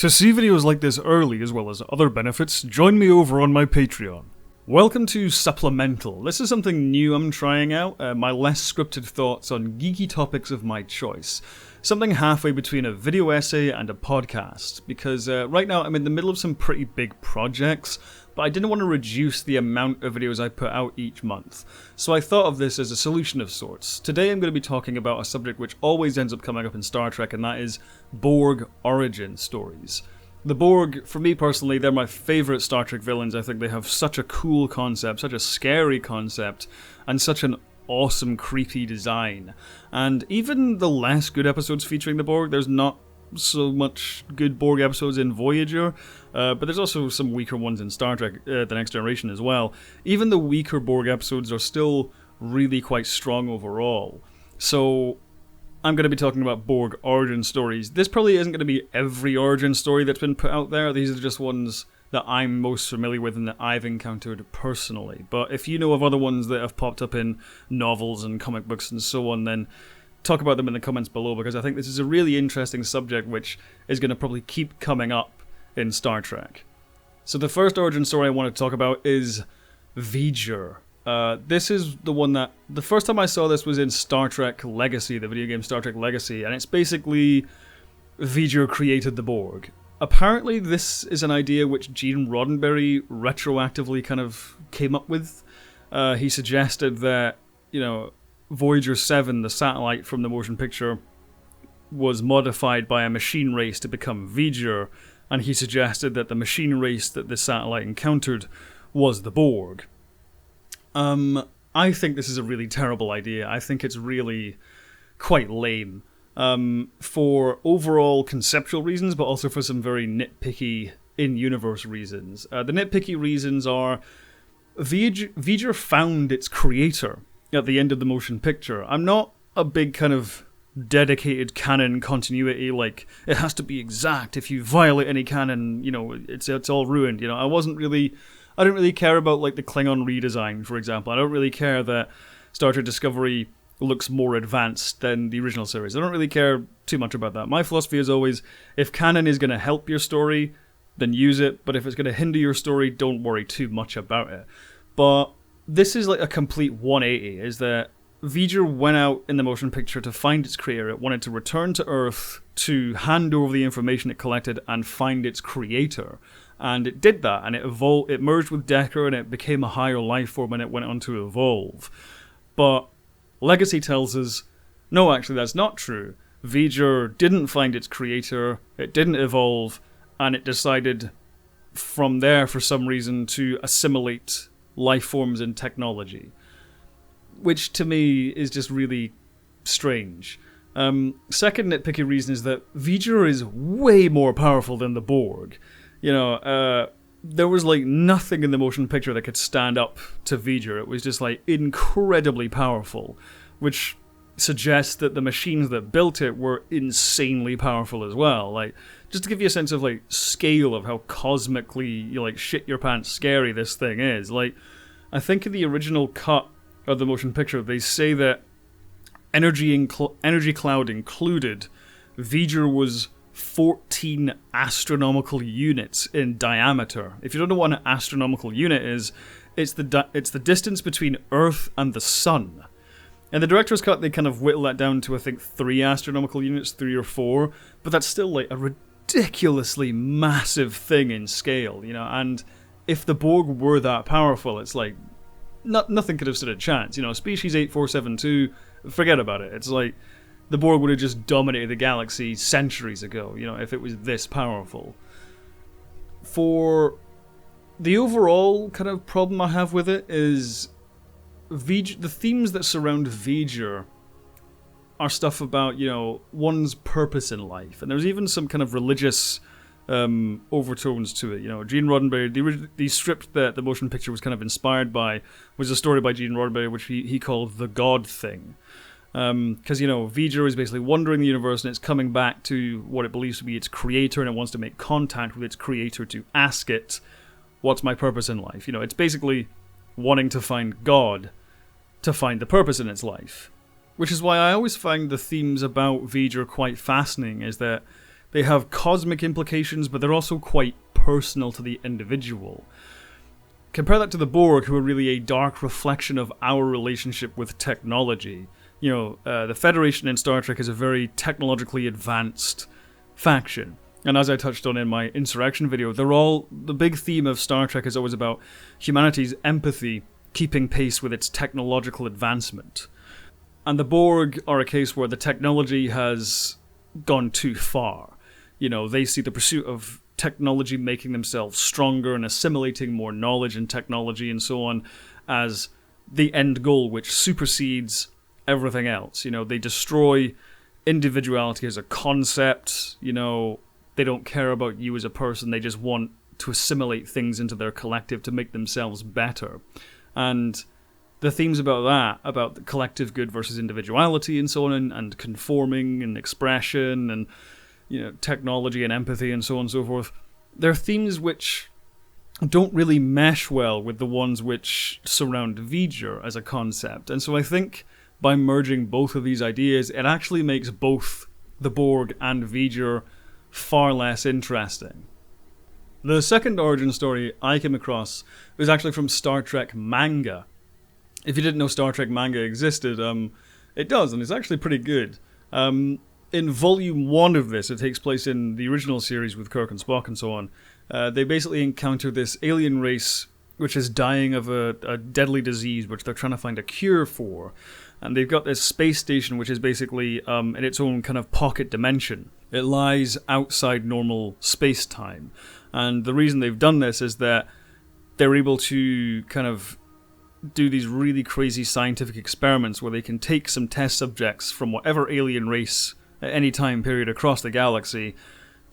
To see videos like this early as well as other benefits, join me over on my Patreon. Welcome to Supplemental. This is something new I'm trying out, my less scripted thoughts on geeky topics of my choice. Something halfway between a video essay and a podcast, because right now I'm in the middle of some pretty big projects, but I didn't want to reduce the amount of videos I put out each month. So I thought of this as a solution of sorts. Today I'm going to be talking about a subject which always ends up coming up in Star Trek, and that is Borg Origin Stories. The Borg, for me personally, they're my favourite Star Trek villains. I think they have such a cool concept, such a scary concept, and such an awesome, creepy design. And even the less good episodes featuring the Borg, there's not so much good Borg episodes in Voyager, but there's also some weaker ones in Star Trek The Next Generation as well. Even the weaker Borg episodes are still really quite strong overall. So I'm going to be talking about Borg Origin Stories. This probably isn't going to be every origin story that's been put out there. These are just ones that I'm most familiar with and that I've encountered personally. But if you know of other ones that have popped up in novels and comic books and so on, then talk about them in the comments below, because I think this is a really interesting subject which is going to probably keep coming up in Star Trek. So the first origin story I want to talk about is V'ger. This is the one that, the first time I saw this was in Star Trek Legacy, the video game Star Trek Legacy, and it's basically V'ger created the Borg. Apparently this is an idea which Gene Roddenberry retroactively kind of came up with. He suggested that, Voyager 7, the satellite from the motion picture, was modified by a machine race to become V'ger, and he suggested that the machine race that the satellite encountered was the Borg. I think this is a really terrible idea. I think it's really quite lame. For overall conceptual reasons, but also for some very nitpicky in-universe reasons. The nitpicky reasons are V'ger found its creator at the end of the motion picture. I'm not a big kind of dedicated canon continuity, like it has to be exact. If you violate any canon, it's all ruined. I didn't really care about like the Klingon redesign, for example. I don't really care that Star Trek Discovery looks more advanced than the original series. I don't really care too much about that. My philosophy is always, if canon is going to help your story, then use it, but if it's going to hinder your story, don't worry too much about it. But this is like a complete 180, is that V'ger went out in the motion picture to find its creator. It wanted to return to Earth to hand over the information it collected and find its creator. And it did that, and it merged with Decker, and it became a higher life form, and it went on to evolve. But Legacy tells us, no, actually that's not true. V'ger didn't find its creator, it didn't evolve, and it decided from there, for some reason, to assimilate life forms and technology. Which, to me, is just really strange. Second nitpicky reason is that V'ger is way more powerful than the Borg. There was like nothing in the motion picture that could stand up to V'ger. It was just like incredibly powerful, which suggests that the machines that built it were insanely powerful as well. Like, just to give you a sense of like scale of how cosmically shit your pants scary this thing is. Like, I think in the original cut of the motion picture, they say that energy cloud included, V'ger was 14 astronomical units in diameter. If you don't know what an astronomical unit is, it's the distance between Earth and the Sun. In the director's cut, they kind of whittle that down to, I think, 3 astronomical units, 3 or 4, but that's still like a ridiculously massive thing in scale, and if the Borg were that powerful, it's like nothing could have stood a chance. Species 8472, forget about it. It's like the Borg would have just dominated the galaxy centuries ago, if it was this powerful. For the overall kind of problem I have with it is the themes that surround V'ger are stuff about, one's purpose in life. And there's even some kind of religious overtones to it. Gene Roddenberry, the script that the motion picture was kind of inspired by was a story by Gene Roddenberry which he called The God Thing. Because, V'ger is basically wandering the universe and it's coming back to what it believes to be its creator, and it wants to make contact with its creator to ask it, what's my purpose in life? It's basically wanting to find God to find the purpose in its life. Which is why I always find the themes about V'ger quite fascinating, is that They have cosmic implications, but they're also quite personal to the individual. Compare that to the Borg, who are really a dark reflection of our relationship with technology. The Federation in Star Trek is a very technologically advanced faction. And as I touched on in my Insurrection video, the big theme of Star Trek is always about humanity's empathy keeping pace with its technological advancement. And the Borg are a case where the technology has gone too far. They see the pursuit of technology making themselves stronger and assimilating more knowledge and technology and so on as the end goal, which supersedes everything else. They destroy individuality as a concept. They don't care about you as a person. They just want to assimilate things into their collective to make themselves better. And the themes about that, about the collective good versus individuality and so on, and conforming and expression and technology and empathy and so on and so forth, they're themes which don't really mesh well with the ones which surround V'ger as a concept. And so I think by merging both of these ideas, it actually makes both the Borg and V'ger far less interesting. The second origin story I came across was actually from Star Trek manga. If you didn't know Star Trek manga existed, it does, and it's actually pretty good. In Volume 1 of this, it takes place in the original series with Kirk and Spock and so on. They basically encounter this alien race which is dying of a deadly disease which they're trying to find a cure for. And they've got this space station which is basically in its own kind of pocket dimension. It lies outside normal space-time. And the reason they've done this is that they're able to kind of do these really crazy scientific experiments where they can take some test subjects from whatever alien race at any time period across the galaxy,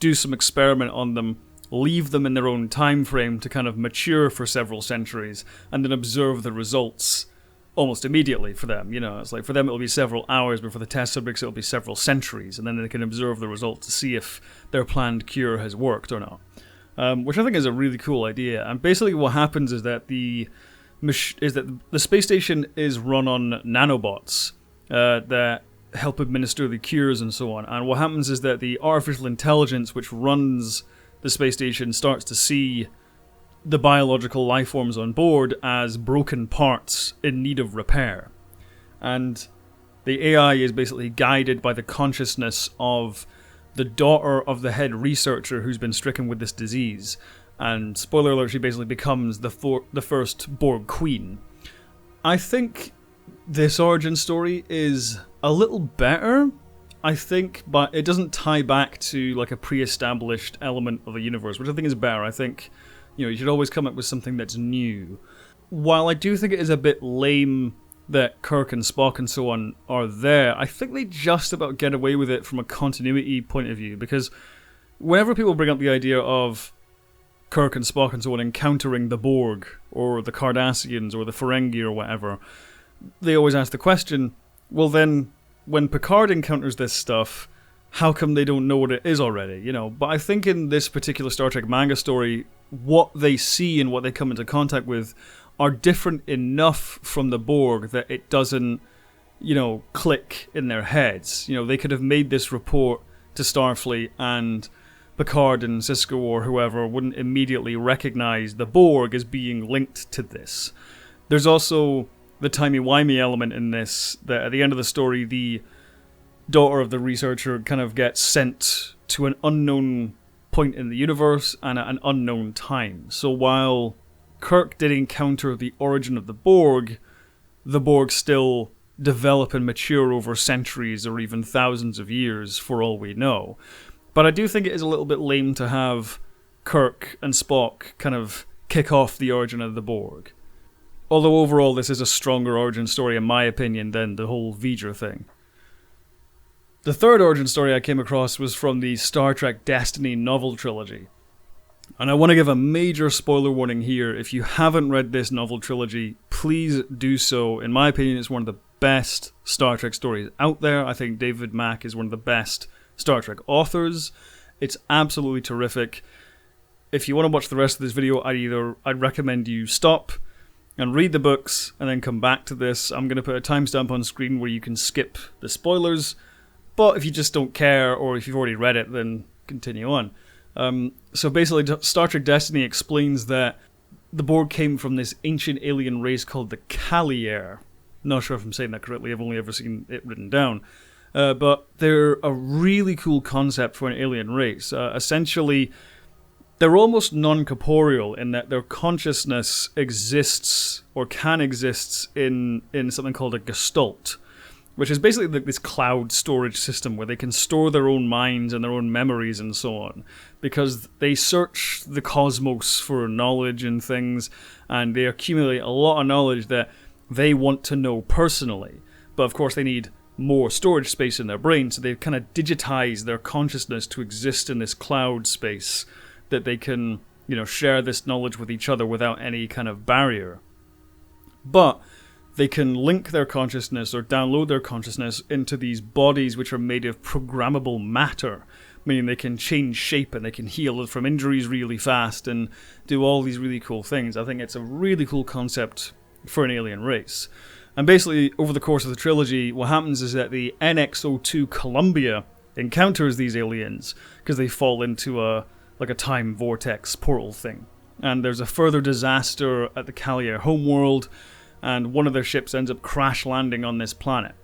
do some experiment on them, leave them in their own time frame to kind of mature for several centuries, and then observe the results almost immediately for them. It's like for them it'll be several hours, but for the test subjects it'll be several centuries, and then they can observe the results to see if their planned cure has worked or not. Which I think is a really cool idea. And basically what happens is that the space station is run on nanobots that help administer the cures and so on. And what happens is that the artificial intelligence which runs the space station starts to see the biological life forms on board as broken parts in need of repair. And the AI is basically guided by the consciousness of the daughter of the head researcher who's been stricken with this disease. And spoiler alert, she basically becomes the first Borg queen. I think this origin story is a little better, I think, but it doesn't tie back to like a pre-established element of the universe, which I think is better. I think, you should always come up with something that's new. While I do think it is a bit lame that Kirk and Spock and so on are there, I think they just about get away with it from a continuity point of view, because whenever people bring up the idea of Kirk and Spock and so on encountering the Borg, or the Cardassians, or the Ferengi, or whatever, they always ask the question, well then, when Picard encounters this stuff, how come they don't know what it is already, But I think in this particular Star Trek manga story, what they see and what they come into contact with are different enough from the Borg that it doesn't, click in their heads. They could have made this report to Starfleet and Picard and Sisko or whoever wouldn't immediately recognize the Borg as being linked to this. There's also the timey-wimey element in this, that at the end of the story, the daughter of the researcher kind of gets sent to an unknown point in the universe and at an unknown time. So while Kirk did encounter the origin of the Borg still develop and mature over centuries or even thousands of years for all we know. But I do think it is a little bit lame to have Kirk and Spock kind of kick off the origin of the Borg. Although overall this is a stronger origin story in my opinion than the whole V'ger thing. The third origin story I came across was from the Star Trek Destiny novel trilogy. And I want to give a major spoiler warning here. If you haven't read this novel trilogy, please do so. In my opinion, it's one of the best Star Trek stories out there. I think David Mack is one of the best Star Trek authors. It's absolutely terrific. If you want to watch the rest of this video, I'd recommend you stop and read the books and then come back to this. I'm going to put a timestamp on screen where you can skip the spoilers. But if you just don't care, or if you've already read it, then continue on. So basically, Star Trek Destiny explains that the Borg came from this ancient alien race called the Kalier. Not sure if I'm saying that correctly, I've only ever seen it written down. But they're a really cool concept for an alien race. Essentially, they're almost non-corporeal in that their consciousness exists, or can exist, in something called a gestalt, which is basically this cloud storage system where they can store their own minds and their own memories and so on, because they search the cosmos for knowledge and things, and they accumulate a lot of knowledge that they want to know personally. But of course they need more storage space in their brain, so they kind of digitize their consciousness to exist in this cloud space that they can, share this knowledge with each other without any kind of barrier. But they can link their consciousness or download their consciousness into these bodies which are made of programmable matter, meaning they can change shape and they can heal from injuries really fast and do all these really cool things. I think it's a really cool concept for an alien race. And basically, over the course of the trilogy, what happens is that the NX-02 Columbia encounters these aliens because they fall into a time vortex portal thing. And there's a further disaster at the Kalier homeworld, and one of their ships ends up crash landing on this planet.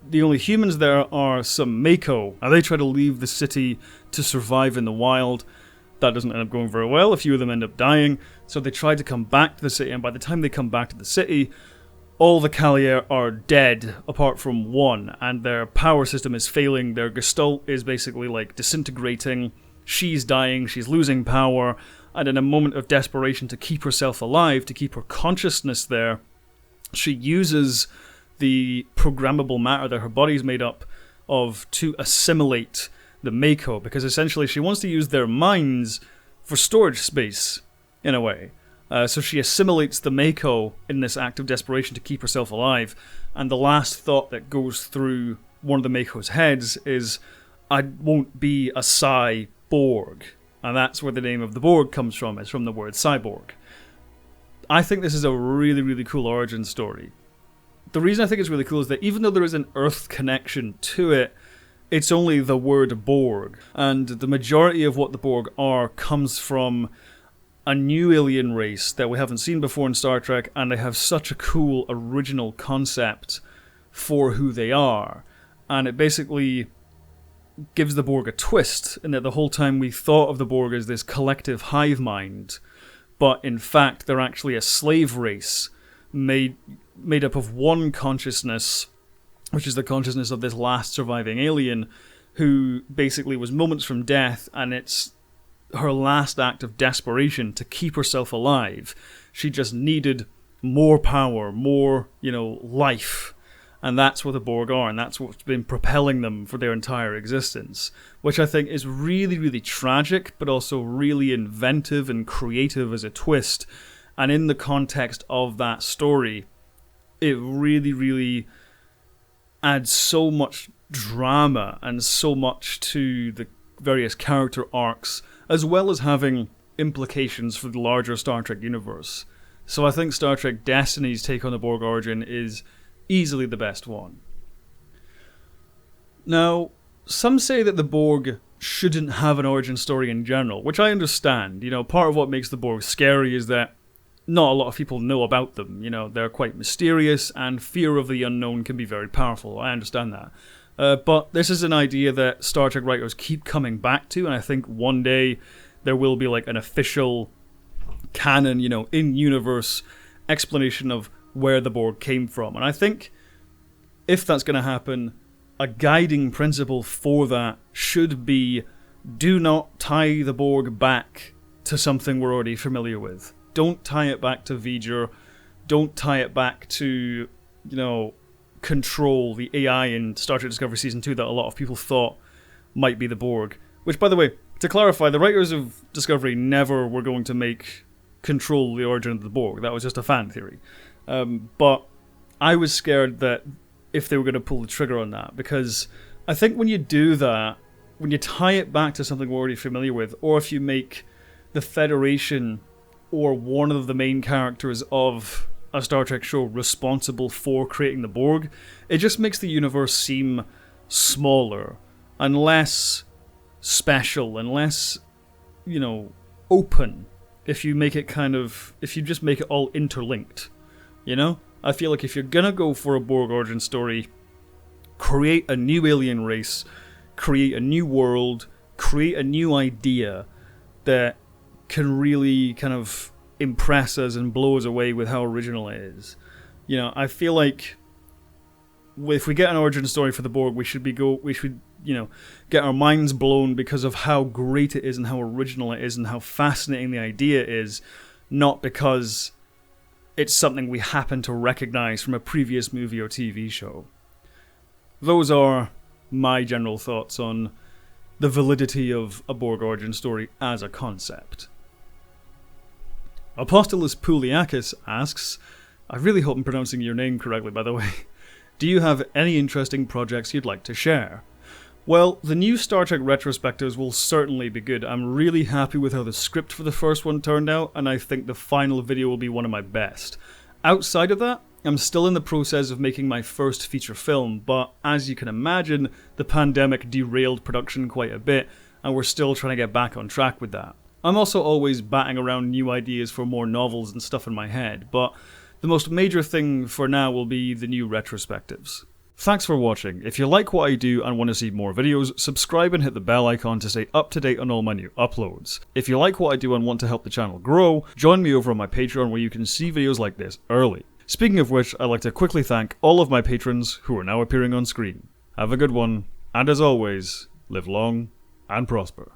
The only humans there are some Mako, and they try to leave the city to survive in the wild. That doesn't end up going very well. A few of them end up dying, so they try to come back to the city, and by the time they come back to the city, all the Kalier are dead, apart from one, and their power system is failing. Their gestalt is basically disintegrating. She's dying, she's losing power, and in a moment of desperation to keep herself alive, to keep her consciousness there, she uses the programmable matter that her body's made up of to assimilate the Mako, because essentially she wants to use their minds for storage space, in a way. So she assimilates the Mako in this act of desperation to keep herself alive, and the last thought that goes through one of the Mako's heads is, I won't be a cyborg. And that's where the name of the Borg comes from. It's from the word cyborg. I think this is a really, really cool origin story. The reason I think it's really cool is that even though there is an Earth connection to it, it's only the word Borg. And the majority of what the Borg are comes from a new alien race that we haven't seen before in Star Trek, and they have such a cool original concept for who they are. And it basically gives the Borg a twist, in that the whole time we thought of the Borg as this collective hive mind, but in fact they're actually a slave race made up of one consciousness, which is the consciousness of this last surviving alien, who basically was moments from death, and it's her last act of desperation to keep herself alive. She just needed more power, more, life. And that's what the Borg are, and that's what's been propelling them for their entire existence, which I think is really, really tragic, but also really inventive and creative as a twist. And in the context of that story, it really, really adds so much drama and so much to the various character arcs, as well as having implications for the larger Star Trek universe. So I think Star Trek Destiny's take on the Borg origin is easily the best one. Now, some say that the Borg shouldn't have an origin story in general, which I understand. Part of what makes the Borg scary is that not a lot of people know about them. They're quite mysterious, and fear of the unknown can be very powerful. I understand that. But this is an idea that Star Trek writers keep coming back to, and I think one day there will be an official canon, in-universe explanation of where the Borg came from. And I think if that's going to happen, a guiding principle for that should be, do not tie the Borg back to something we're already familiar with. Don't tie it back to V'ger. Don't tie it back to, Control, the AI in Star Trek Discovery Season 2 that a lot of people thought might be the Borg. Which, by the way, to clarify, the writers of Discovery never were going to make Control the origin of the Borg. That was just a fan theory. But I was scared that if they were going to pull the trigger on that, because I think when you do that, when you tie it back to something we're already familiar with, or if you make the Federation or one of the main characters of a Star Trek show responsible for creating the Borg, it just makes the universe seem smaller and less special and less, open if you make it if you just make it all interlinked, I feel like if you're gonna go for a Borg origin story, create a new alien race, create a new world, create a new idea that can really kind of impress us and blow us away with how original it is. I feel like if we get an origin story for the Borg, we should get our minds blown because of how great it is and how original it is and how fascinating the idea is, not because it's something we happen to recognize from a previous movie or TV show. Those are my general thoughts on the validity of a Borg origin story as a concept. Apostolus Pouliakis asks, I really hope I'm pronouncing your name correctly, by the way, do you have any interesting projects you'd like to share? Well, the new Star Trek retrospectives will certainly be good. I'm really happy with how the script for the first one turned out, and I think the final video will be one of my best. Outside of that, I'm still in the process of making my first feature film, but as you can imagine, the pandemic derailed production quite a bit, and we're still trying to get back on track with that. I'm also always batting around new ideas for more novels and stuff in my head, but the most major thing for now will be the new retrospectives. Thanks for watching. If you like what I do and want to see more videos, subscribe and hit the bell icon to stay up to date on all my new uploads. If you like what I do and want to help the channel grow, join me over on my Patreon where you can see videos like this early. Speaking of which, I'd like to quickly thank all of my patrons who are now appearing on screen. Have a good one, and as always, live long and prosper.